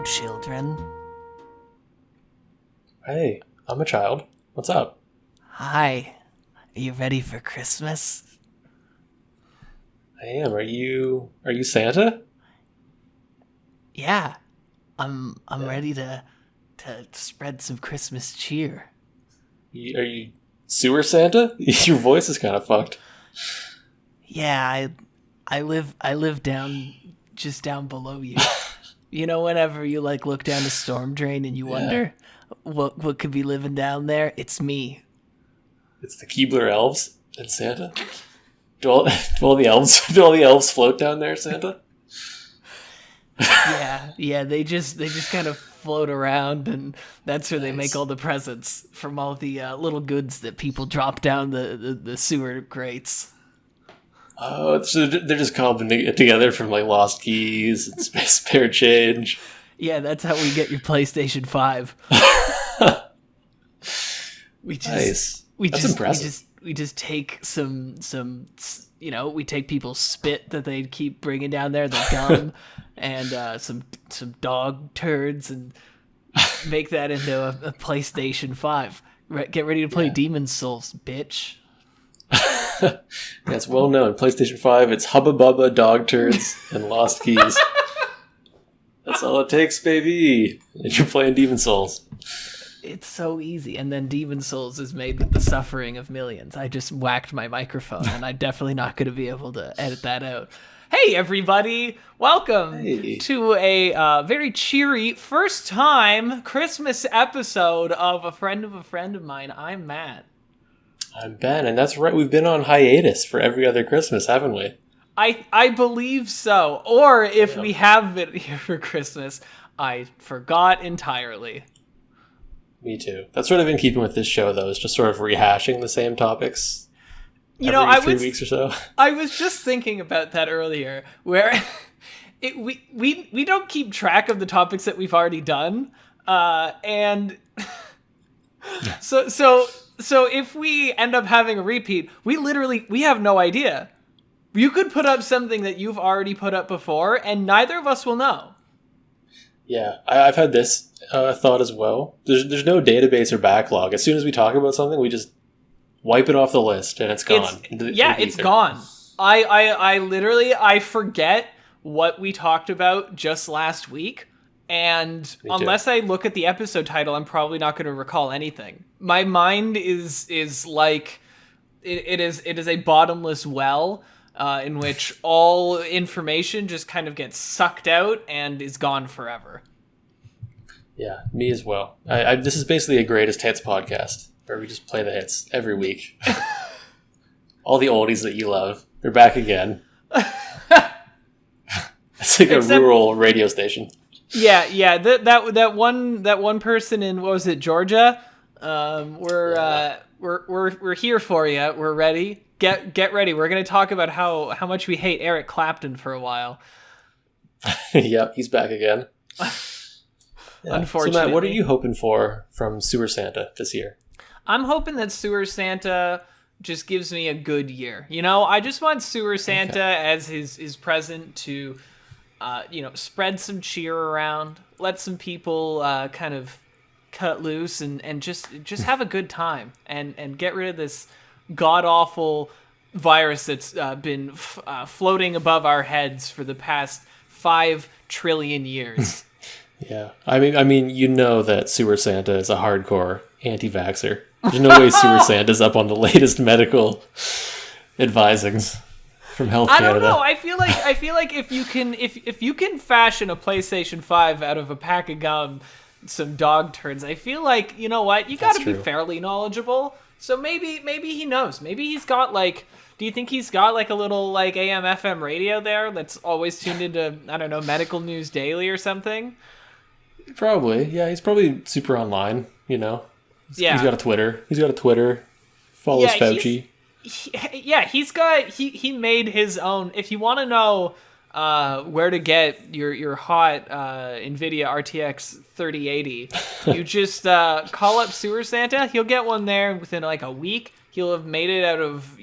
children. Hey, I'm a child. What's up? Hi. Are you ready for Christmas? I am. Are you Santa? Yeah. I'm Yeah. ready to spread some Christmas cheer. Are you sewer Santa? Your voice is kind of fucked. Yeah, I live just down below you. You know, whenever you look down the storm drain and you wonder what could be living down there, it's me. It's the Keebler elves and Santa. Do all the elves float down there, Santa? Yeah, they just kind of float around, and that's where they make Nice. all the presents from all the little goods that people drop down the sewer grates. Oh, so they're just cobbling together from like lost keys and spare change. Yeah, that's how we get your PlayStation 5. We just Nice. we That's just impressive. we just take some we take people's spit that they keep bringing down there, the gum, and some dog turds, and make that into a PlayStation 5. Get ready to play Yeah. Demon's Souls, bitch. Yeah, it's well known. PlayStation 5, it's Hubba Bubba, Dog Turds, and Lost Keys. That's all it takes, baby. And you're playing Demon Souls. It's so easy. And then Demon's Souls is made with the suffering of millions. I just whacked my microphone, and I'm definitely not going to be able to edit that out. Hey, everybody! Welcome Hey. to a very cheery first-time Christmas episode of A Friend of Mine. I'm Matt. I'm Ben, and that's right, we've been on hiatus for every other Christmas, haven't we? I believe so. Or if Yeah. we have been here for Christmas, I forgot entirely. Me too. That's sort of in keeping with this show, though, is just sort of rehashing the same topics every 3 weeks or so. I was just thinking about that earlier, where we don't keep track of the topics that we've already done, and so if we end up having a repeat, we have no idea. You could put up something that you've already put up before, and neither of us will know. Yeah, I've had this thought as well. There's no database or backlog. As soon as we talk about something, we just wipe it off the list, and it's gone. into the It's ether. gone. I literally forget what we talked about just last week, and Me too. unless I look at the episode title, I'm probably not going to recall anything. My mind is like it is a bottomless well in which all information just kind of gets sucked out and is gone forever. Yeah, me as well. This is basically a greatest hits podcast where we just play the hits every week. All the oldies that you love, they're back again. It's like a rural radio station. Yeah. That one person in, what was it, Georgia? We're here for you. We're ready. Get ready. We're gonna talk about how much we hate Eric Clapton for a while. Yep, he's back again. Yeah. Unfortunately. So Matt, what are you hoping for from Sewer Santa this year? I'm hoping that Sewer Santa just gives me a good year. You know, I just want Sewer Santa as his present to, spread some cheer around, let some people kind of cut loose and just have a good time and get rid of this god-awful virus that's been floating above our heads for the past 5 trillion years. Yeah, I mean, you know that Sewer Santa is a hardcore anti-vaxxer. There's no way Sewer Santa's up on the latest medical advisings from Health I Canada. don't know. I feel like if you can fashion a PlayStation 5 out of a pack of gum, some dog turds, I feel like, you know what, you got to be true. fairly knowledgeable. So maybe he knows. Maybe he's got do you think he's got a little AM FM radio there that's always tuned into, I don't know, Medical News Daily or something? Probably, yeah. He's probably super online, you know. Yeah. He's got a Twitter. Follows Fauci. He made his own. If you want to know where to get your hot NVIDIA RTX 3080, you just call up Sewer Santa. He'll get one there within a week. He'll have made it out of,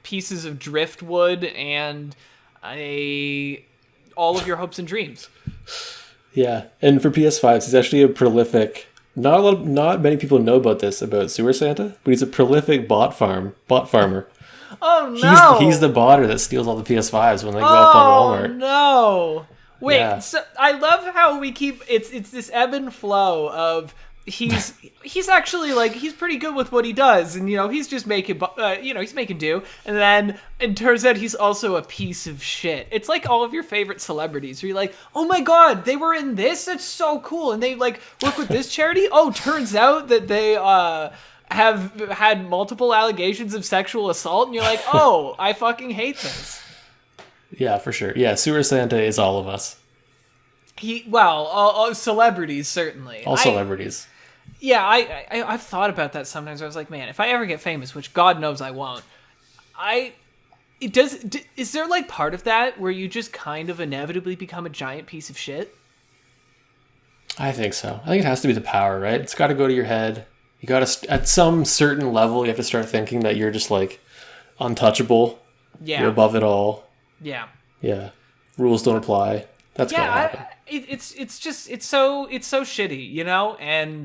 pieces of driftwood and all of your hopes and dreams. Yeah, and for PS5s, he's actually a prolific. Not many people know about this about Sewer Santa, but he's a prolific bot farmer. Oh no! He's the botter that steals all the PS5s when they go up on Walmart. Oh no! Wait, Yeah. so I love how we keep it's this ebb and flow of he's actually like he's pretty good with what he does, and he's just making he's making do, and then it turns out he's also a piece of shit. It's like all of your favorite celebrities where you're like, oh my god, they were in this, that's so cool, and they like work with this charity. Oh, turns out that they have had multiple allegations of sexual assault, and you're like, oh, I fucking hate this. Yeah, for sure. Yeah, Sewer Santa is all of us. All celebrities certainly. All celebrities. Yeah, I've thought about that sometimes. I was like, man, if I ever get famous, which God knows I won't, is there like part of that where you just kind of inevitably become a giant piece of shit? I think so. I think it has to be the power, right? It's got to go to your head. You got to, at some certain level, you have to start thinking that you're just like untouchable. Yeah. You're above it all. Yeah. Yeah. Rules don't apply. That's gotta happen. It's so shitty, and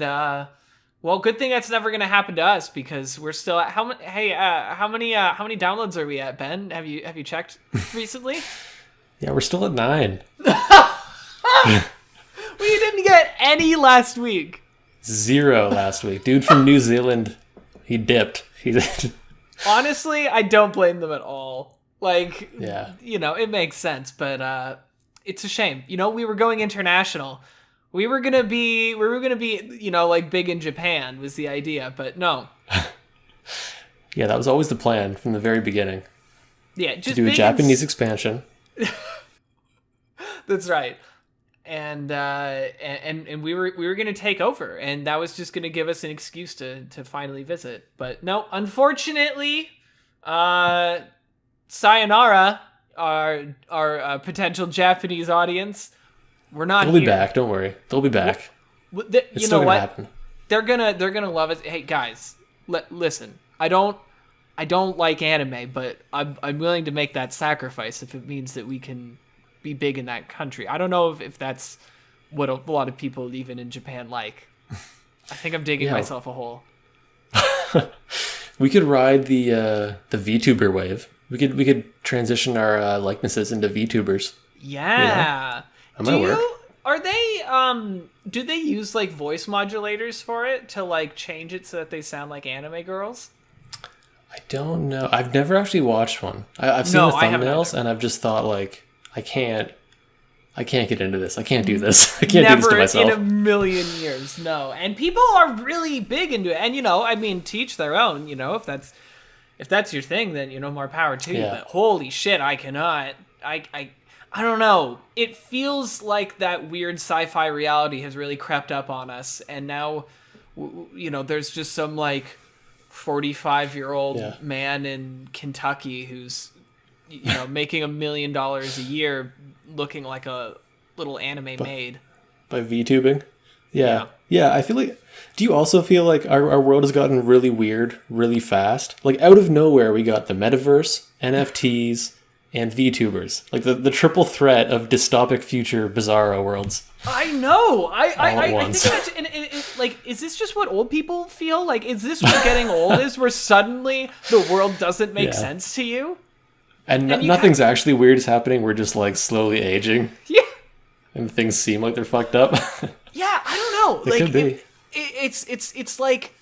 well, good thing that's never gonna happen to us because we're still at how many downloads are we at, Ben? Have you checked recently? Yeah, we're still at 9. We didn't get any last week. 0 last week. Dude from New Zealand, he dipped. Honestly, I don't blame them at all. Like, yeah. It makes sense, but it's a shame. We were going international. We were gonna be, like big in Japan was the idea, but no. Yeah, that was always the plan from the very beginning. Yeah, just to do a Japanese expansion. That's right. And we were gonna take over, and that was just gonna give us an excuse to finally visit. But no, unfortunately, sayonara, our potential Japanese audience, we're not. They'll be back. Don't worry. They'll be back. It's still gonna happen. They're gonna love it. Hey guys, listen. I don't like anime, but I'm willing to make that sacrifice if it means that we can be big in that country. I don't know if that's what a lot of people even in Japan like. I think I'm digging myself a hole. We could ride the VTuber wave. We could transition our likenesses into VTubers. Yeah. That might work. Are they do they use like voice modulators for it to like change it so that they sound like anime girls? I don't know. I've never actually watched one. I've seen the thumbnails and I've just thought like I can't get into this. I can't do this. I can't do this to myself. Never in a million years, no. And people are really big into it. And teach their own. If that's your thing, then more power to you. But holy shit, I cannot. I don't know. It feels like that weird sci-fi reality has really crept up on us, and now, there's just some like 45-year-old man in Kentucky who's making $1 million a year looking like a little anime maid by VTubing. Yeah. I feel like, do you also feel like our world has gotten really weird really fast? Like out of nowhere we got the metaverse, NFTs, and VTubers. Like the triple threat of dystopic future bizarro worlds. I know. I think that's like, is this just what old people feel? Like, is this what getting old is, where suddenly the world doesn't make sense to you? And nothing's actually weird is happening. We're just like slowly aging. Yeah. And things seem like they're fucked up. Yeah, I don't know. It could be. It's like,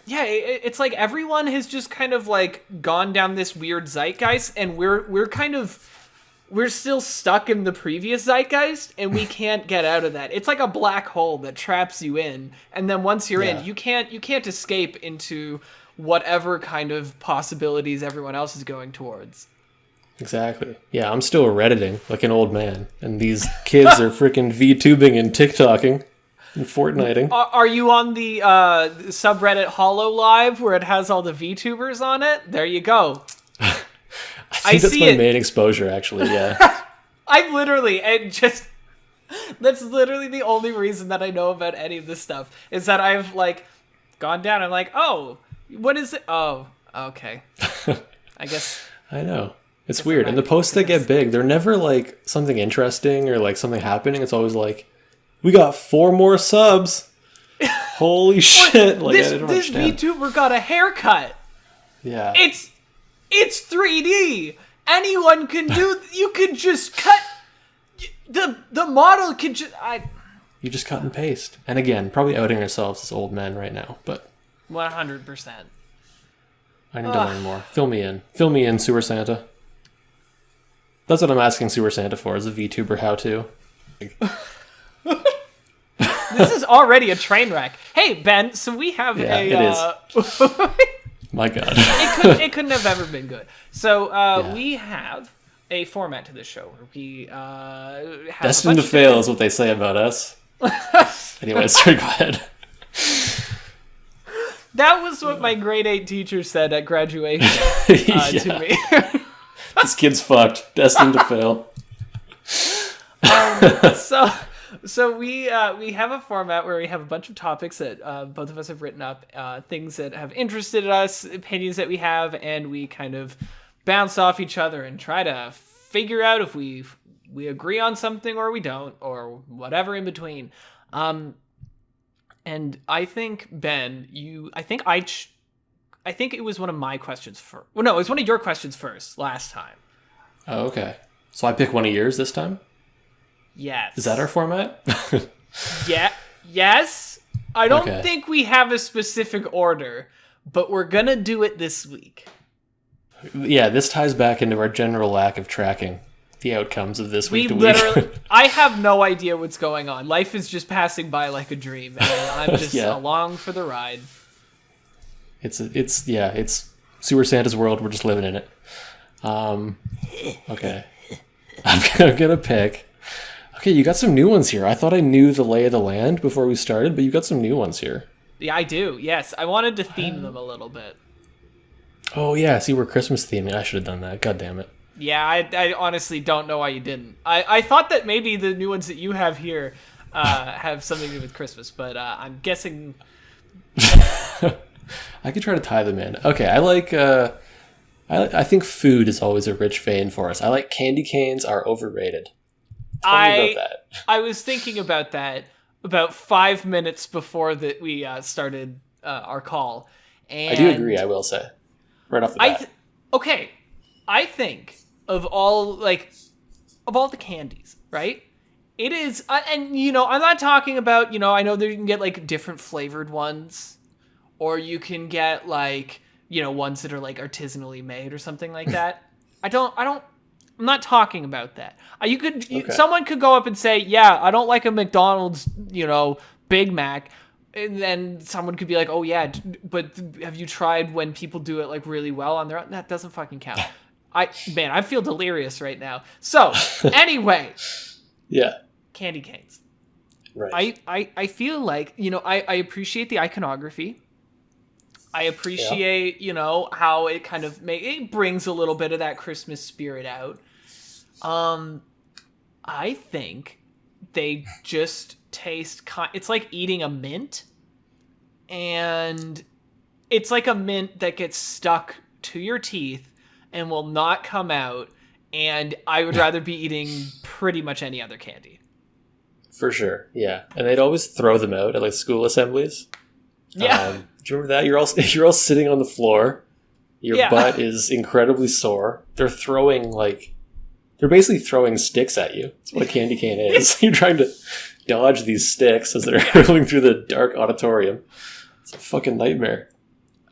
yeah, it's like everyone has just kind of like gone down this weird zeitgeist, and we're still stuck in the previous zeitgeist, and we can't get out of that. It's like a black hole that traps you in, and then once you're in, you can't escape into whatever kind of possibilities everyone else is going towards. Exactly. Yeah, I'm still Redditing like an old man, and these kids are freaking VTubing and TikToking and Fortniting. Are you on the subreddit HoloLive where it has all the VTubers on it? There you go. I think that's my main exposure, actually. Yeah. that's literally the only reason that I know about any of this stuff is that I've like gone down. I'm like, oh, what is it? Oh, okay. I guess. I know. It's weird. And the posts that get big, they're never like something interesting or like something happening. It's always like We got 4 more subs. Holy shit! Like, this I didn't this understand. VTuber got a haircut. Yeah. It's 3D. Anyone can do. You could just cut. The model could just. You just cut and paste. And again, probably outing ourselves as old men right now, but 100%. I need to learn more. Fill me in. Fill me in, Sewer Santa. That's what I'm asking Sewer Santa for, is a VTuber how-to. This is already a train wreck. Hey, Ben, so we have it is. My God. It couldn't have ever been good. So we have a format to this show where we have Destined to fail is what they say about us. Anyway, sorry, go ahead. That was what my grade 8 teacher said at graduation to me. This kid's fucked. Destined to fail. So we have a format where we have a bunch of topics that both of us have written up, things that have interested us, opinions that we have, and we kind of bounce off each other and try to figure out if we agree on something or we don't, or whatever in between. And I think, Ben, I think it was one of my questions first. Well, no, it was one of your questions first last time. Oh, okay. So I pick one of yours this time? Yes. Is that our format? Yeah. Yes. I don't think we have a specific order, but we're going to do it this week. Yeah, this ties back into our general lack of tracking the outcomes of this week to week. I have no idea what's going on. Life is just passing by like a dream, and I'm just along for the ride. It's Sewer Santa's world. We're just living in it. Okay. I'm gonna pick. Okay, you got some new ones here. I thought I knew the lay of the land before we started, but you got some new ones here. Yeah, I do. Yes, I wanted to theme them a little bit. Oh yeah, see, we're Christmas theming. I should have done that. God damn it. Yeah, I honestly don't know why you didn't. I thought that maybe the new ones that you have here have something to do with Christmas, but I'm guessing. I could try to tie them in. Okay, I like. I think food is always a rich vein for us. I like candy canes are overrated. Tell me about that. I was thinking about that about 5 minutes before that we started our call. And I do agree, I will say. Right off the bat. Okay, I think of all the candies, right? It is, and I'm not talking about, I know that you can get like different flavored ones, or you can get like, ones that are like artisanally made or something like that. I'm not talking about that. Someone could go up and say, yeah, I don't like a McDonald's, Big Mac. And then someone could be like, oh yeah, but have you tried when people do it like really well on their own? That doesn't fucking count. I feel delirious right now. So anyway, yeah, candy canes. Right. I feel like, I appreciate the iconography. I appreciate, how it kind of it brings a little bit of that Christmas spirit out. I think they just taste it's like eating a mint, and it's like a mint that gets stuck to your teeth and will not come out, and I would rather be eating pretty much any other candy. For sure, yeah. And they'd always throw them out at like school assemblies. Yeah. Do you remember that? You're all sitting on the floor. Your butt is incredibly sore. They're basically throwing sticks at you. That's what a candy cane is. You're trying to dodge these sticks as they're hurtling through the dark auditorium. It's a fucking nightmare.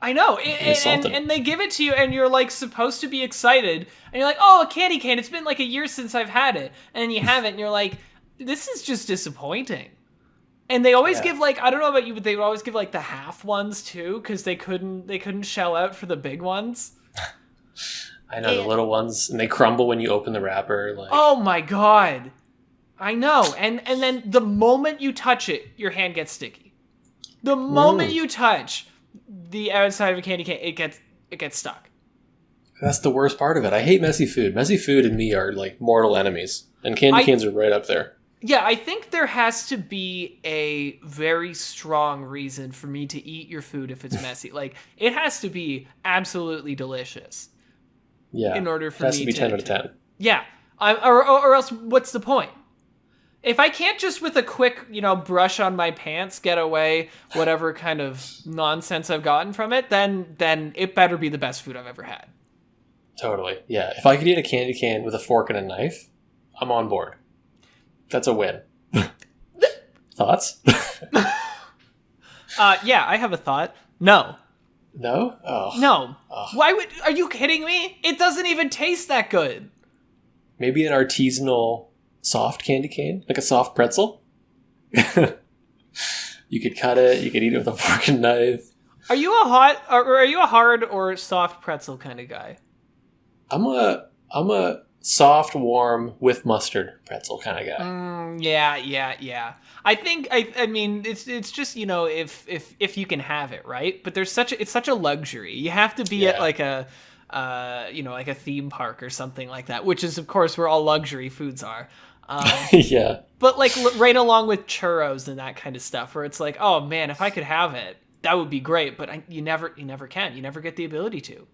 I know. And they give it to you, and you're like supposed to be excited. And you're like, oh, a candy cane. It's been like a year since I've had it. And then you have it, and you're like, this is just disappointing. And they always give like, I don't know about you, but they would always give like the half ones too, because they couldn't shell out for the big ones. I know, the little ones, and they crumble when you open the wrapper. Like, oh my god, I know. And then the moment you touch it, your hand gets sticky. The moment you touch the outside of a candy cane, it gets stuck. That's the worst part of it. I hate messy food. Messy food and me are like mortal enemies, and candy canes are right up there. Yeah, I think there has to be a very strong reason for me to eat your food if it's messy. Like, it has to be absolutely delicious. Yeah. In order for it has me to be 10 out of 10. Yeah. Or else, what's the point? If I can't just with a quick, brush on my pants get away whatever kind of nonsense I've gotten from it, then it better be the best food I've ever had. Totally. Yeah. If I could eat a candy cane with a fork and a knife, I'm on board. That's a win. Thoughts? Yeah, I have a thought. No. No? Oh. No. Oh. Are you kidding me? It doesn't even taste that good. Maybe an artisanal soft candy cane, like a soft pretzel. You could cut it. You could eat it with a fork and knife. Are you a hard or soft pretzel kind of guy? I'm a soft, warm with mustard pretzel kind of guy. Yeah. I mean, it's just if you can have it, right? But it's such a luxury. You have to be at like a like a theme park or something like that, which is of course where all luxury foods are. Yeah. But like right along with churros and that kind of stuff, where it's like, oh man, if I could have it, that would be great. But you never can. You never get the ability to.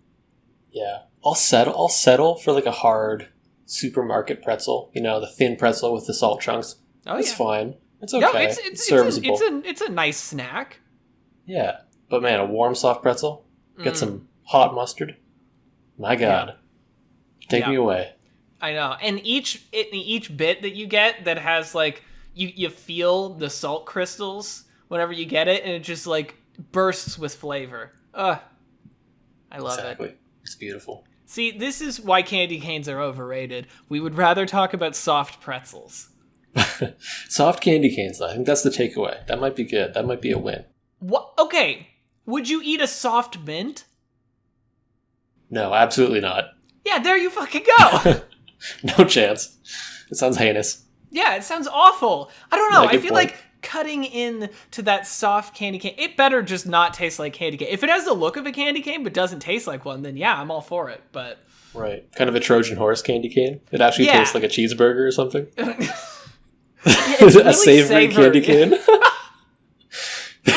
Yeah, I'll settle for like a hard supermarket pretzel. The thin pretzel with the salt chunks. Oh, it's fine. It's okay. No, it's serviceable. It's a nice snack. Yeah, but man, a warm soft pretzel. Get some hot mustard. My God, take me away. I know, and each bit that you get that has like you feel the salt crystals whenever you get it, and it just like bursts with flavor. I love it. It's beautiful. See, this is why candy canes are overrated. We would rather talk about soft pretzels. Soft candy canes, though. I think that's the takeaway. That might be good. That might be a win. What? Okay, would you eat a soft mint? No, absolutely not. Yeah, there you fucking go. No chance. It sounds heinous. Yeah, it sounds awful. I don't know. Yeah, I feel point. like cutting in to that soft candy cane, it better just not taste like candy cane. If it has the look of a candy cane but doesn't taste like one, then yeah, I'm all for it. But right, kind of a Trojan horse candy cane. It actually tastes like a cheeseburger or something. It's really a savory candy cane.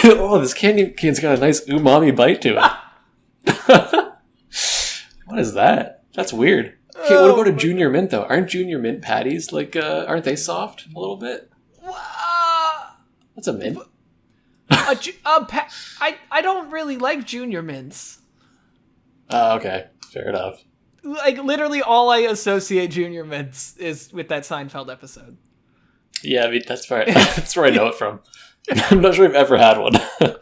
Oh, this candy cane's got a nice umami bite to it. What is that? That's weird. Okay, what about a junior mint though? Aren't junior mint patties like aren't they soft a little bit? What's a mint? I don't really like junior mints. Oh, okay. Fair enough. Like literally all I associate junior mints is with that Seinfeld episode. Yeah, I mean that's where that's where I know it from. I'm not sure I've ever had one. Oh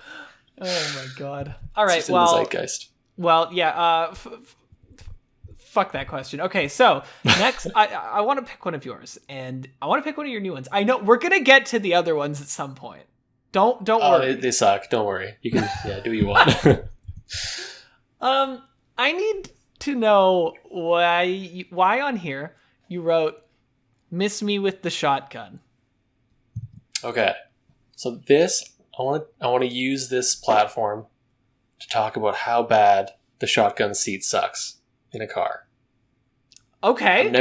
my god! All right, it's in the zeitgeist. Well, yeah. Fuck that question. Okay, so next, I want to pick one of yours, and I want to pick one of your new ones. I know we're gonna get to the other ones at some point. Don't worry. They suck. Don't worry. You can do what you want. I need to know why on here you wrote "Miss Me with the Shotgun." Okay, so this I want to use this platform to talk about how bad the shotgun seat sucks in a car. Okay. You're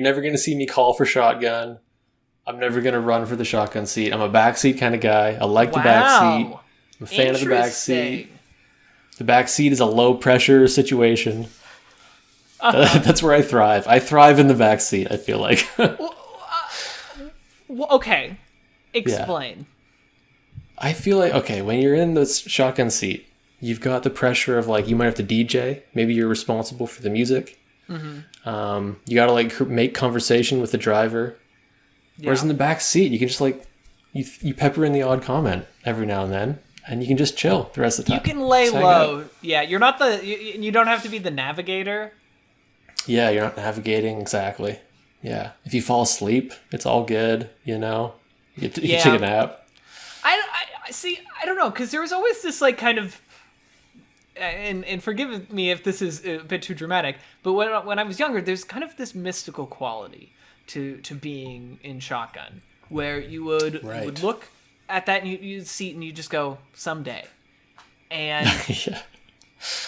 never going to see me call for shotgun. I'm never going to run for the shotgun seat. I'm a backseat kind of guy. I like the backseat. I'm a fan of the backseat. The backseat is a low pressure situation. That's where I thrive. I thrive in the backseat, I feel like. Okay. Explain. Yeah. I feel like, okay, when you're in the shotgun seat, you've got the pressure of like, you might have to DJ. Maybe you're responsible for the music. Mm-hmm. You got to like make conversation with the driver. Yeah. Whereas in the back seat, you can just like, you pepper in the odd comment every now and then, and you can just chill the rest of the time. You can lay low. Yeah, you're not you don't have to be the navigator. Yeah, you're not navigating, exactly. Yeah. If you fall asleep, it's all good, You can take a nap. I see. I don't know, because there was always this like kind of, and forgive me if this is a bit too dramatic, but when I was younger, there's kind of this mystical quality to being in shotgun, where you would look at that and you'd see it and you just go someday, and yeah.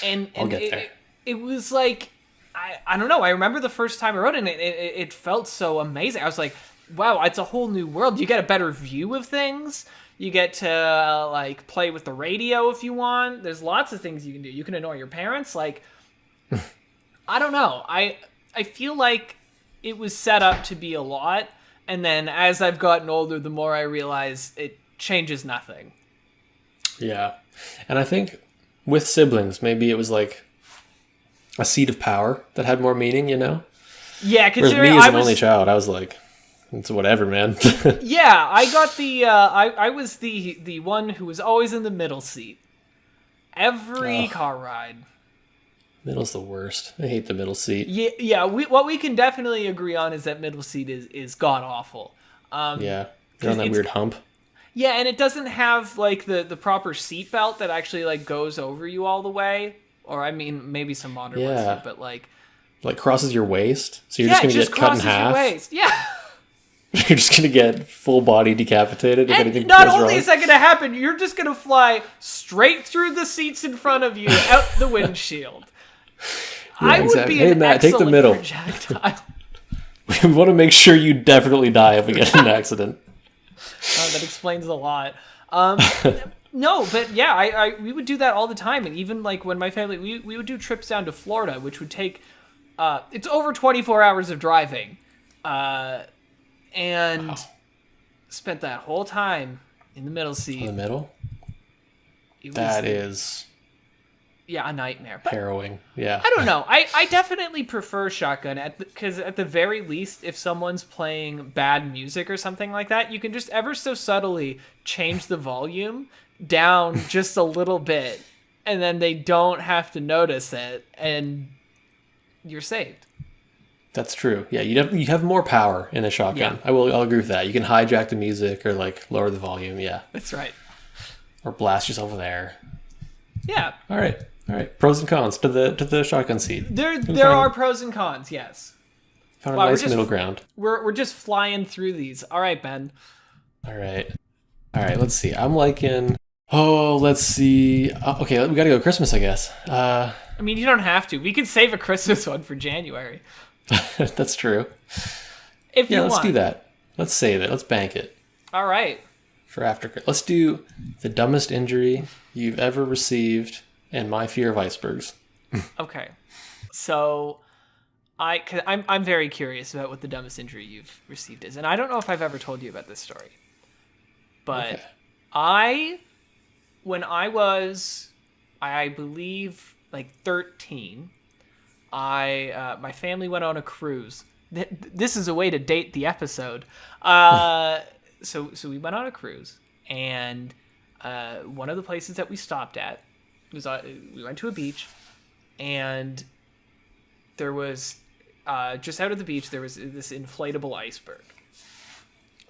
and I'll get there. It was like I don't know. I remember the first time I rode it, and it felt so amazing. I was like, wow, it's a whole new world. You get a better view of things. You get to like play with the radio if you want. There's lots of things you can do. You can annoy your parents. Like, I don't know. I feel like it was set up to be a lot, And then as I've gotten older, the more I realize it changes nothing. Yeah. And I think with siblings, maybe it was like a seat of power that had more meaning, you know? Yeah, Whereas considering me as an only child, I was like, it's whatever, man. Yeah, I got I was the one who was always in the middle seat. Every car ride. Middle's the worst. I hate the middle seat. Yeah. What we can definitely agree on is that middle seat is god awful. Yeah, you're on that weird hump. Yeah, and it doesn't have like the proper seat belt that actually like goes over you all the way. Or I mean, maybe some modern ones do, but like crosses your waist, so you're just gonna get cut in half. Your waist. Yeah. You're just gonna get full body decapitated if anything not goes only wrong. is that gonna happen, you're just gonna fly straight through the seats in front of you, out the windshield. Yeah, I would be an Matt, take the middle. Projectile. We want to make sure you definitely die if we get in an accident. That explains a lot. No, but yeah, we would do that all the time, and even like when my family we would do trips down to Florida, which would take it's over 24 hours of driving. And spent that whole time in the middle seat. In the middle? That is... Yeah, a nightmare. But harrowing, yeah. I don't know. I definitely prefer shotgun, because at the very least, if someone's playing bad music or something like that, you can just ever so subtly change the volume down just a little bit, and then they don't have to notice it, and you're saved. That's true. Yeah, you have more power in a shotgun. Yeah. I'll agree with that. You can hijack the music or like lower the volume. Yeah, that's right. Or blast yourself with air. Yeah. All right. Pros and cons to the shotgun seat. There are pros and cons. Yes. Found a nice middle ground. We're just flying through these. All right, Ben. All right. Let's see. I'm liking. Oh, let's see. Okay, we gotta go Christmas, I guess. I mean, you don't have to. We could save a Christmas one for January. That's true. If you want. Let's do that. Let's save it. Let's bank it. All right. For after. Let's do the dumbest injury you've ever received and my fear of icebergs. Okay. So I'm very curious about what the dumbest injury you've received is. And I don't know if I've ever told you about this story. But when I was, I believe, like 13, my family went on a cruise. This is a way to date the episode. So we went on a cruise, and one of the places that we stopped at was we went to a beach, and there was just out of the beach there was this inflatable iceberg,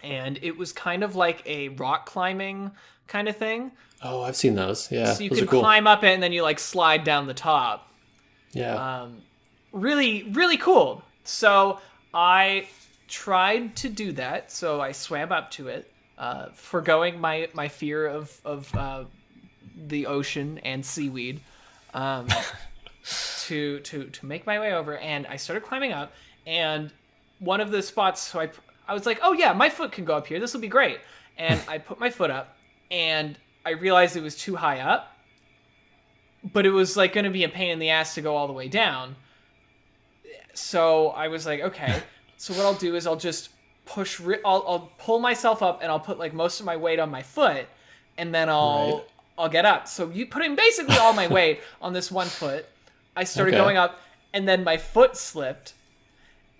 and it was kind of like a rock climbing kind of thing. Oh, I've seen those. Yeah, so you could climb up it and then you like slide down the top. Yeah. Really, really cool. So I tried to do that. So I swam up to it, forgoing my fear of the ocean and seaweed, to make my way over. And I started climbing up. And one of the spots, so I was like, oh yeah, my foot can go up here. This will be great. And I put my foot up, and I realized it was too high up. But it was like going to be a pain in the ass to go all the way down. So I was like, okay. So what I'll do is I'll just I'll pull myself up, and I'll put like most of my weight on my foot, and then I'll get up. So you putting basically all my weight on this one foot. I started going up, and then my foot slipped,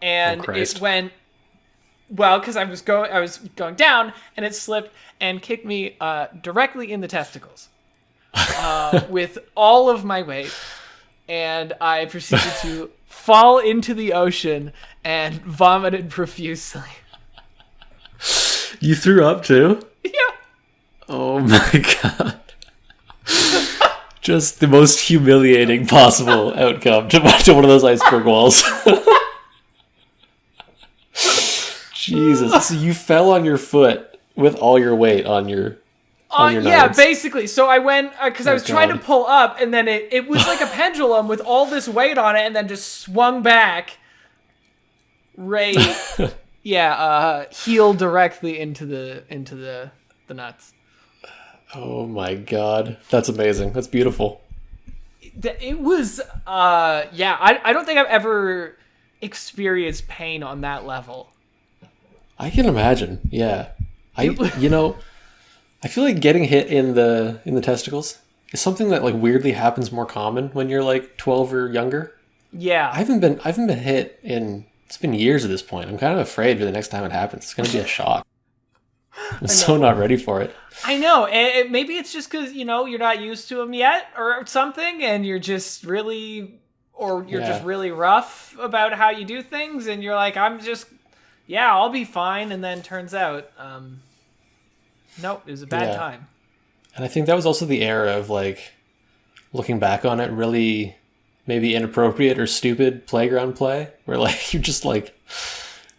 and it went because I was going down, and it slipped and kicked me directly in the testicles. With all of my weight, and I proceeded to fall into the ocean and vomited profusely. You threw up too? Yeah. Oh my god. Just the most humiliating possible outcome to one of those iceberg walls. Jesus. So you fell on your foot with all your weight on your yeah, basically. So I went, because I was trying to pull up, and then it was like a pendulum with all this weight on it, and then just swung back. Heel directly into the nuts. Oh my god. That's amazing. That's beautiful. It was, I don't think I've ever experienced pain on that level. I can imagine. Yeah. You know, I feel like getting hit in the testicles is something that like weirdly happens more common when you're like 12 or younger. Yeah. I haven't been hit in, it's been years at this point. I'm kind of afraid for the next time it happens. It's going to be a shock. I'm so not ready for it. I know. Maybe it's just because, you know, you're not used to them yet or something, and you're just really, just really rough about how you do things, and you're like, I'll be fine, and then turns out, nope, it was a bad time. And I think that was also the era of, like, looking back on it, really maybe inappropriate or stupid playground play, where, like, you're just, like,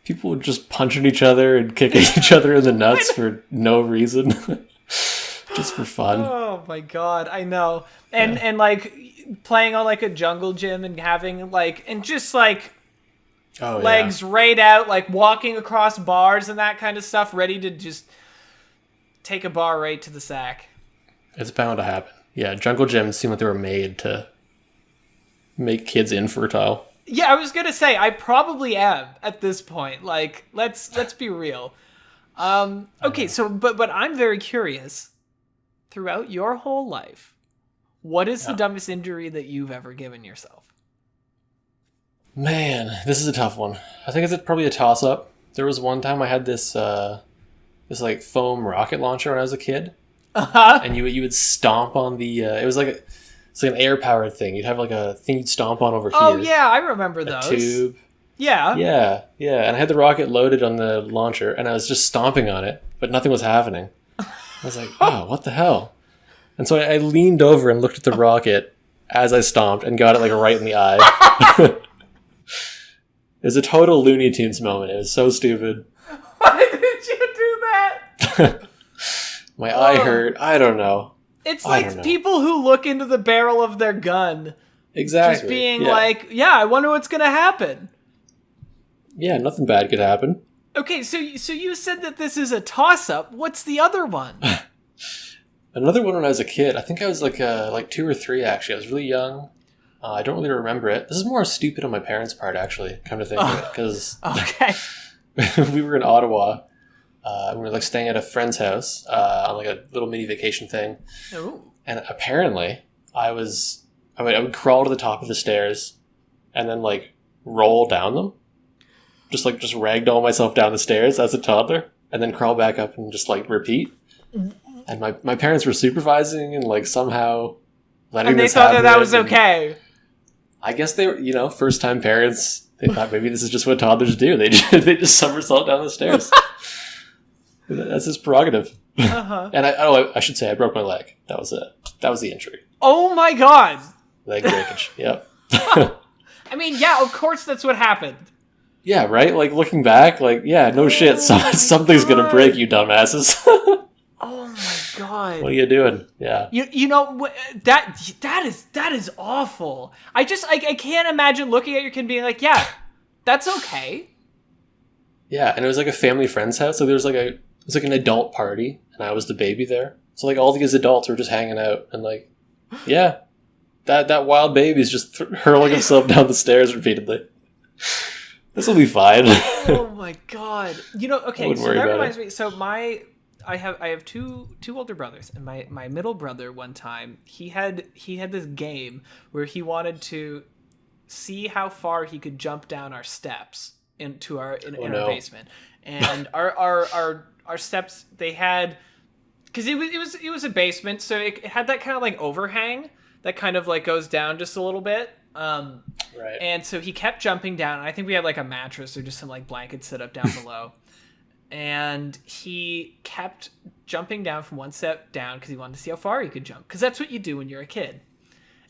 people would just punching each other and kicking each other in the nuts for no reason. Just for fun. Oh my god, I know. And like playing on like a jungle gym and having like and just like legs right out, like walking across bars and that kind of stuff, ready to just take a bar right to the sack. It's bound to happen. Yeah, jungle gyms seem like they were made to make kids infertile. Yeah, I was gonna say I probably am at this point. Like, let's be real. Okay, so but I'm very curious. Throughout your whole life, what is the dumbest injury that you've ever given yourself? Man, this is a tough one. I think it's probably a toss-up. There was one time I had this like foam rocket launcher when I was a kid, and you would stomp on the. It's like an air-powered thing. You'd have like a thing you'd stomp on over here. Oh yeah, I remember those. Tube. Yeah. Yeah. And I had the rocket loaded on the launcher, and I was just stomping on it, but nothing was happening. I was like, wow, what the hell? And so I leaned over and looked at the rocket as I stomped and got it like right in the eye. It was a total Looney Tunes moment. It was so stupid. Why did you do that? My eye hurt. I don't know. It's like people who look into the barrel of their gun. Exactly. Just being like, I wonder what's going to happen. Yeah, nothing bad could happen. Okay, so you said that this is a toss-up. What's the other one? Another one when I was a kid. I think I was like 2 or 3, actually. I was really young. I don't really remember it. This is more stupid on my parents' part, actually, come to think of it. Because we were in Ottawa. We were like staying at a friend's house on like a little mini vacation thing. Ooh. And apparently I would crawl to the top of the stairs and then like roll down them. Just ragdoll myself down the stairs as a toddler and then crawl back up and just like repeat. And my parents were supervising and like somehow letting this happen. And they thought that was okay. I guess they were, first time parents. They thought maybe this is just what toddlers do. They just somersault down the stairs. That's his prerogative. Uh-huh. And I should say I broke my leg. That was it. That was the injury. Oh my god. Leg breakage. Yep. I mean, yeah, of course that's what happened. Yeah, right? Like, looking back, like, yeah, no shit. Something's going to break, you dumbasses. Oh my god. What are you doing? Yeah. You know, that is awful. I can't imagine looking at your kid being like, yeah, that's okay. Yeah, and it was like a family friend's house. So there was like it was like an adult party, and I was the baby there. So like all these adults were just hanging out, and like, yeah, that wild baby's just hurling himself down the stairs repeatedly. This will be fine. Oh my god! Okay, so that reminds me. So I have two older brothers, and my middle brother one time he had this game where he wanted to see how far he could jump down our steps into our basement, and our steps, they had, because it was a basement, so it had that kind of like overhang that kind of like goes down just a little bit. Right. And so he kept jumping down. And I think we had like a mattress or just some like blankets set up down below. And he kept jumping down from one step down because he wanted to see how far he could jump. Because that's what you do when you're a kid.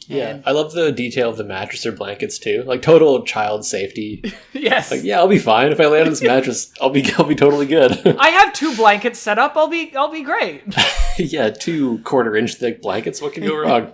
Yeah, and I love the detail of the mattress or blankets too. Like total child safety. Yes. Like, yeah, I'll be fine if I land on this mattress. I'll be totally good. I have 2 blankets set up. I'll be great. Yeah, 2 quarter-inch thick blankets. What can go wrong?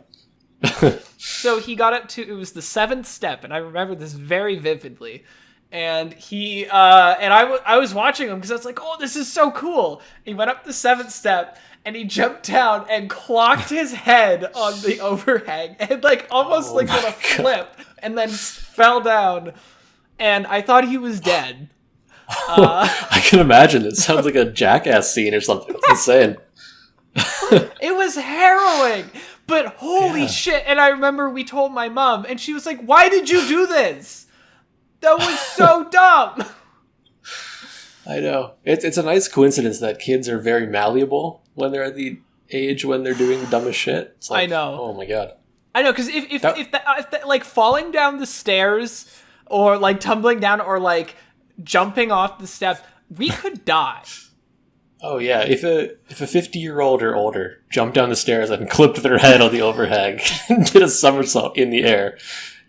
So he got up to, it was the 7th step, and I remember this very vividly. And he, I was watching him because I was like, oh, this is so cool. He went up the 7th step, and he jumped down and clocked his head on the overhang, and like almost did a flip, and then fell down. And I thought he was dead. I can imagine. It sounds like a Jackass scene or something. It's insane. It was harrowing, but holy shit. And I remember we told my mom, and she was like, why did you do this? That was so dumb. I know. It's a nice coincidence that kids are very malleable when they're at the age when they're doing the dumbest shit. It's like, I know. Oh my god. I know, because if like falling down the stairs or like tumbling down or like jumping off the steps, we could die. Oh yeah, if a 50-year-old or older jumped down the stairs and clipped their head on the overhang and did a somersault in the air,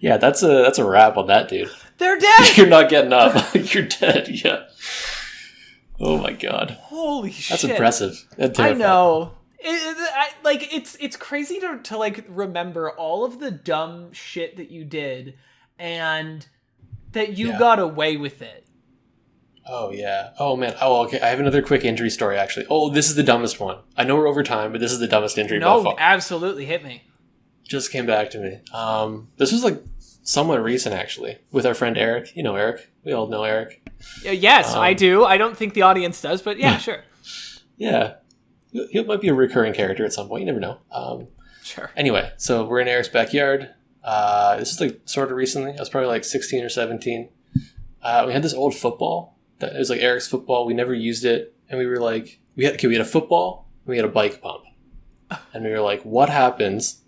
yeah, that's a wrap on that dude. They're dead. You're not getting up. You're dead. Yeah. Oh my god. Holy shit. That's impressive. That's I terrifying. know. It's crazy to like remember all of the dumb shit that you did and that you got away with it. Oh yeah. Oh man. Oh okay. I have another quick injury story actually. Oh, this is the dumbest one. I know we're over time, but this is the dumbest injury. No, absolutely hit me. Just came back to me. This was like somewhat recent actually, with our friend Eric. You know Eric. We all know Eric. Yes, I do. I don't think the audience does, but yeah, sure. Yeah. He might be a recurring character at some point. You never know. Sure. Anyway, so we're in Eric's backyard. This is like sort of recently. I was probably like 16 or 17. We had this old football. It was like Eric's football. We never used it. And we were like, we had a football and we had a bike pump. And we were like, what happens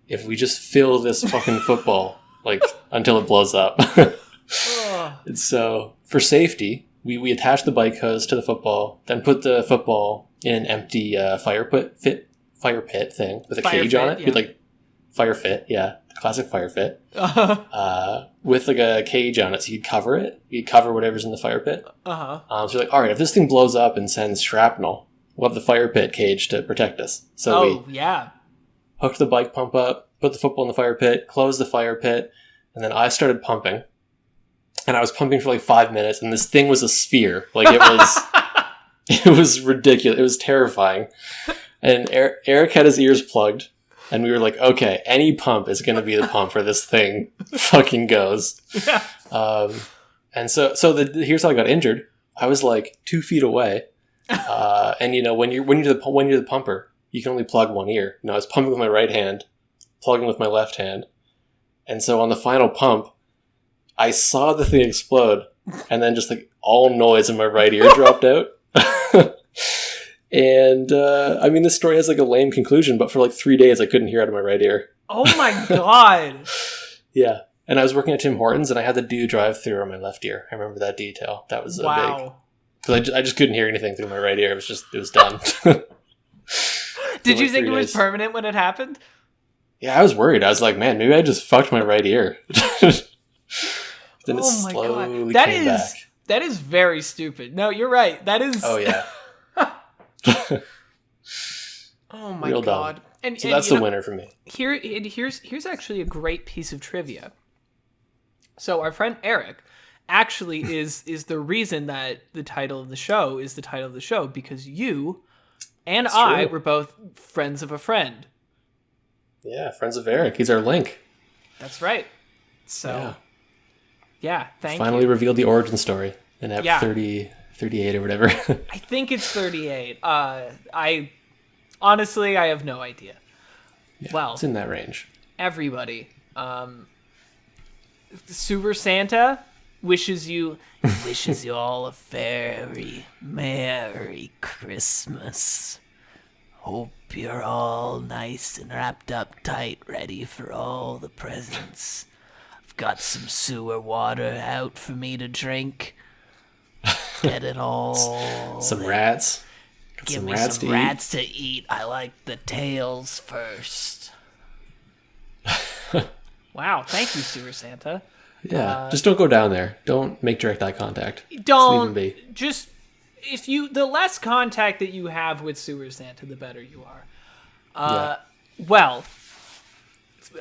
if we just fill this fucking football like until it blows up? And so for safety, we attached the bike hose to the football, then put the football in an empty fire pit thing with a cage on it. Yeah. With like fire fit, yeah, classic fire fit. With like a cage on it, so you'd cover it. You'd cover whatever's in the fire pit. So you're like, all right, if this thing blows up and sends shrapnel, we'll have the fire pit cage to protect us. So we hooked the bike pump up, put the football in the fire pit, closed the fire pit, and then I started pumping. And I was pumping for like 5 minutes, and this thing was a sphere. Like it was, it was ridiculous. It was terrifying. And Eric had his ears plugged, and we were like, okay, any pump is going to be the pump where this thing fucking goes. Yeah. And so here's how I got injured. I was like 2 feet away, and you know when you're the pumper, you can only plug one ear. You know, I was pumping with my right hand, plugging with my left hand, and so on the final pump, I saw the thing explode, and then just like all noise in my right ear dropped out. And I mean, this story has like a lame conclusion, but for like 3 days I couldn't hear out of my right ear. Oh my god. Yeah. And I was working at Tim Hortons, and I had the do drive through on my left ear. I remember that detail. That was big. Because I just couldn't hear anything through my right ear. It was done. Did you think it was permanent when it happened? Yeah, I was worried. I was like, man, maybe I just fucked my right ear. Then it slowly came back. That is very stupid. No, you're right. That is. Oh yeah. Oh my Real god. Dumb. And so that's the winner for me. Here's actually a great piece of trivia. So our friend Eric actually is the reason that the title of the show is the title of the show, because you and I were both friends of a friend. Yeah, friends of Eric. He's our link. That's right. So yeah, thank you. Finally revealed the origin story in ep 38 or whatever. I think it's 38. I honestly, I have no idea. Yeah, well, it's in that range. Everybody, Super Santa wishes you all a very Merry Christmas. Hope you're all nice and wrapped up tight, ready for all the presents. I've got some sewer water out for me to drink. Get it all. Some rats. Give me some rats to eat. I like the tails first. Wow, thank you, Sewer Santa. Yeah, just don't go down there. Don't make direct eye contact. Don't. Just leave him be. Just the less contact that you have with Sewer Santa, the better you are. Well,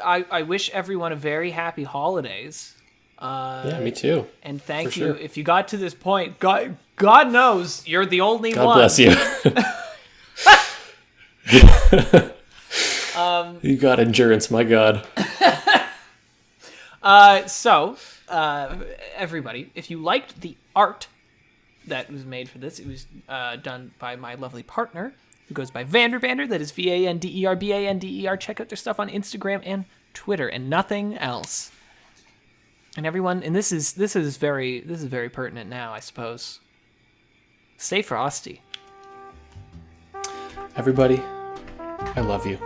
I wish everyone a very happy holidays. Yeah, me too. And thank you. Sure. If you got to this point, God knows you're the only one. God bless you. You got endurance, my God. So, everybody, if you liked the art that was made for this. It was done by my lovely partner, who goes by Vanderbander. That is VanderBander. Check out their stuff on Instagram and Twitter, and nothing else. And everyone, and this is very pertinent now, I suppose. Stay frosty. Everybody, I love you.